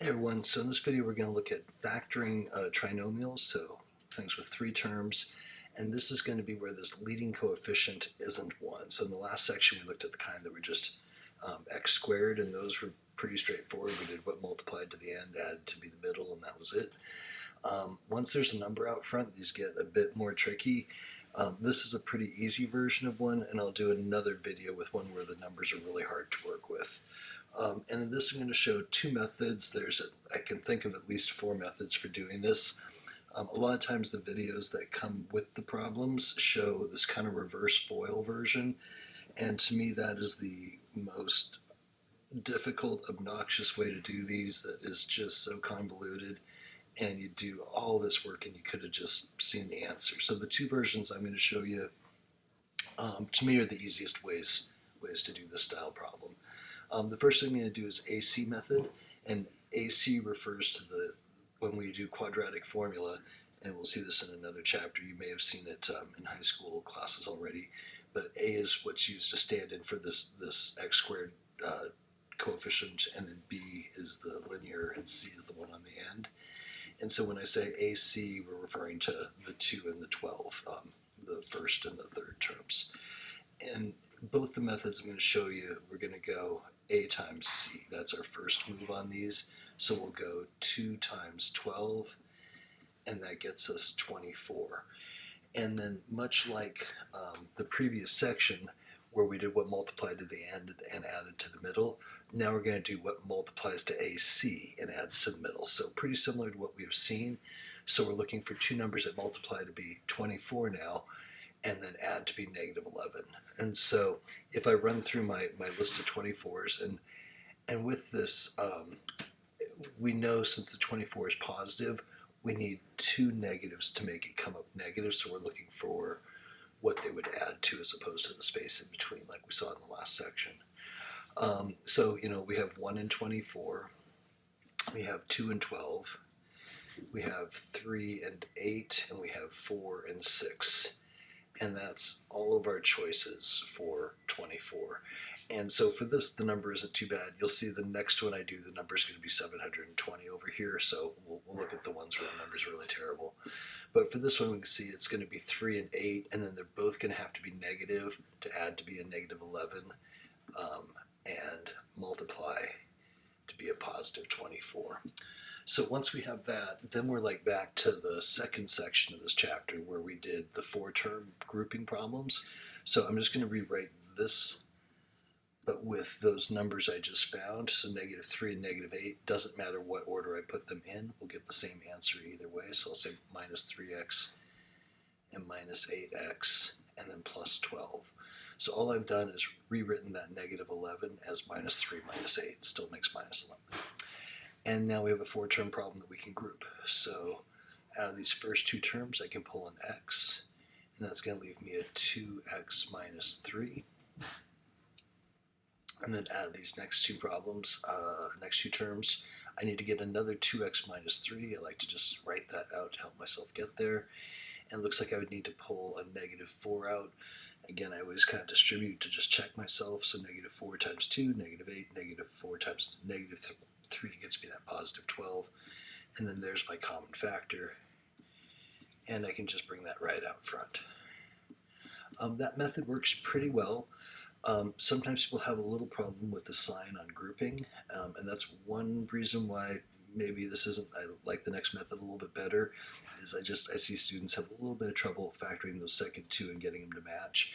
Hey everyone, so in this video we're going to look at factoring trinomials, so things with three terms, and this is going to be where this leading coefficient isn't 1. So in the last section we looked at the kind that were just x squared, and those were pretty straightforward. We did what multiplied to the end, add to be the middle, and that was it. Once there's a number out front, these get a bit more tricky. This is a pretty easy version of one, and I'll do another video with one where the numbers are really hard to work with. And in this I'm going to show two methods. I can think of at least 4 methods for doing this. A lot of times the videos that come with the problems show this kind of reverse FOIL version, and to me that is the most difficult, obnoxious way to do these. That is just so convoluted, and you do all this work and you could have just seen the answer. So the two versions I'm going to show you, to me, are the easiest ways to do this style problem. The first thing I'm going to do is AC method, and AC refers to when we do quadratic formula, and we'll see this in another chapter. You may have seen it in high school classes already, but A is what's used to stand in for this x squared coefficient, and then B is the linear, and C is the one on the end. And so when I say AC, we're referring to the 2 and the 12, the first and the third terms. And both the methods I'm going to show you, we're going to go A times C. That's our first move on these. So we'll go 2 times 12, and that gets us 24. And then much like the previous section, where we did what multiplied to the end and added to the middle, now we're going to do what multiplies to AC and adds to the middle. So pretty similar to what we've seen. So we're looking for two numbers that multiply to be 24 now, and then add to be negative 11. And so if I run through my list of 24s, and with this, we know since the 24 is positive, we need two negatives to make it come up negative, so we're looking for what they would add to as opposed to the space in between, like we saw in the last section. So, we have 1 and 24, we have 2 and 12, we have 3 and 8, and we have 4 and 6. And that's all of our choices for 24. And so for this, the number isn't too bad. You'll see the next one I do, the number is going to be 720 over here, so we'll look at the ones where the number is really terrible. But for this one, we can see it's going to be 3 and 8, and then they're both going to have to be negative to add to be a negative 11, and multiply to be a positive 24. So once we have that, then we're back to the second section of this chapter where we did the 4-term grouping problems. So I'm just going to rewrite this, but with those numbers I just found. So negative 3 and negative 8, doesn't matter what order I put them in, we'll get the same answer either way. So I'll say minus 3x and minus 8x, and then plus 12. So all I've done is rewritten that negative 11 as minus 3 minus 8. It still makes minus 11. And now we have a 4-term problem that we can group. So out of these first two terms, I can pull an x, and that's going to leave me a 2x minus 3. And then out of these next two problems, next two terms, I need to get another 2x minus 3. I like to just write that out to help myself get there. And it looks like I would need to pull a negative 4 out. Again, I always kind of distribute to just check myself. So negative 4 times 2, negative 8, negative 4 times negative 3 gets me that positive 12. And then there's my common factor. And I can just bring that right out front. That method works pretty well. Sometimes people have a little problem with the sign on grouping. And that's one reason why maybe this isn't, I like the next method a little bit better, is I see students have a little bit of trouble factoring those second two and getting them to match.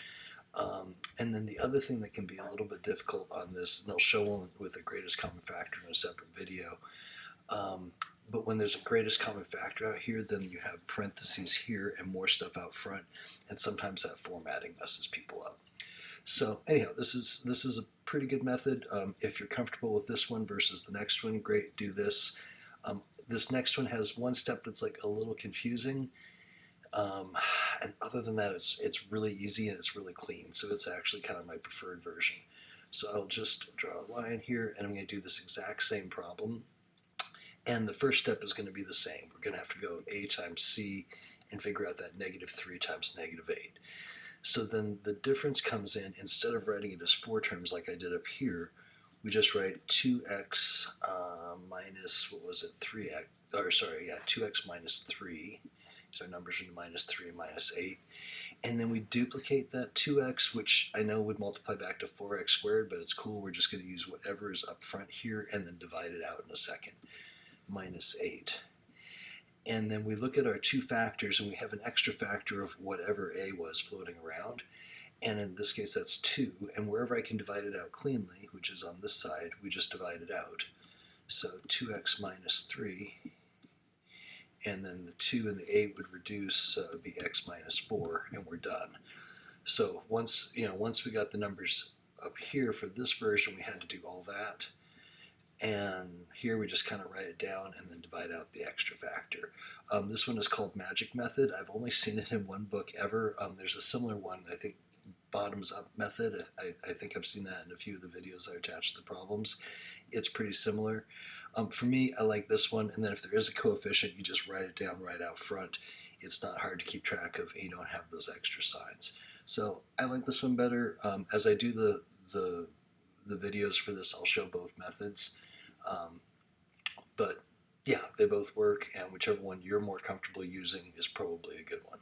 And then the other thing that can be a little bit difficult on this, and I'll show one with the greatest common factor in a separate video, but when there's a greatest common factor out here, then you have parentheses here and more stuff out front, and sometimes that formatting messes people up. So anyhow, this is a pretty good method. If you're comfortable with this one versus the next one, great, do this. This next one has one step that's a little confusing. And other than that, it's really easy and it's really clean. So it's actually kind of my preferred version. So I'll just draw a line here, and I'm going to do this exact same problem. And the first step is going to be the same. We're going to have to go A times C and figure out that negative 3 times negative 8. So then the difference comes in, instead of writing it as 4 terms like I did up here, we just write 2x minus, what was it, 3x, or sorry, yeah, 2x minus 3. So our numbers are minus 3 and minus 8. And then we duplicate that 2x, which I know would multiply back to 4x squared, but it's cool. We're just going to use whatever is up front here and then divide it out in a second. Minus 8. And then we look at our two factors, and we have an extra factor of whatever a was floating around. And in this case, that's 2. And wherever I can divide it out cleanly, which is on this side, we just divide it out. So 2x minus 3. And then the 2 and the 8 would reduce, so it would be x minus 4, and we're done. So once we got the numbers up here for this version, we had to do all that. And here we just kind of write it down and then divide out the extra factor. This one is called Magic Method. I've only seen it in one book ever. There's a similar one, I think, Bottoms Up Method. I think I've seen that in a few of the videos I attached to the problems. It's pretty similar. For me, I like this one, and then if there is a coefficient, you just write it down right out front. It's not hard to keep track of, and you don't have those extra signs. So I like this one better. As I do the videos for this, I'll show both methods. But yeah, they both work, and whichever one you're more comfortable using is probably a good one.